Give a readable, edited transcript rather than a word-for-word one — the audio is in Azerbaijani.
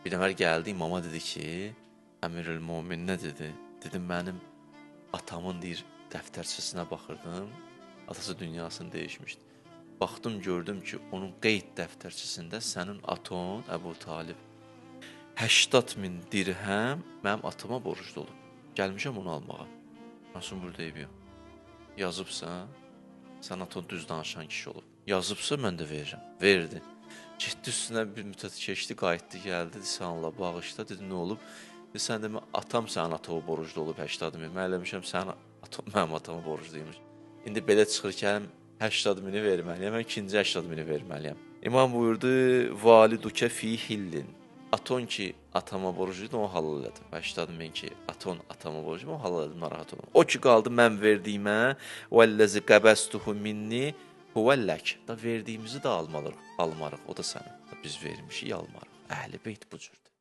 Bir nəfər gəldi, imama dedi ki, Əmirül-Mömin nə dedi? Dedim, mənim atamın deyir, dəftərçəsinə baxırdım, atası dünyasını dəyişmişdi. Baxdım, gördüm ki, onun qeyd dəftərçəsində sənin aton, Əbu Talib, 80.000 dirhəm mənim atama borclu olub. Gəlmişəm onu almağa. Nasıl burada deyib, yox. Yazıbsan, sən aton düz danışan kişi olub. Yazıbsa, mən də verirəm. Verdi. Getdi üstünə bir müddət keçdi, qayıtdı, gəldi, dedi, sən Allah bağışla, dedi, nə olub? Dedi, sən demə, atam sənin atama borclu olub 80.000. Mən eləmişəm, sənin atam mənim atama borcluymuş. İndi belə çıxır ki, həm 80.000-i verməliyəm, mən ikinci 80.000-i verməliyəm. İmam buyurdu, validukə fi hillin. Aton ki, atama borcluydu, onu halal elədim. 80.000 ki, aton atama borcluydu, onu halal elədim, narahat olun. O ki, qaldı mən verdiyimə, vəlləzi qəbəstuhu minni, huvəllək. Da verdiyimizi də almarıq, o da sənin. Biz vermişik, almarıq. Əhl-i beyt bu cürdür.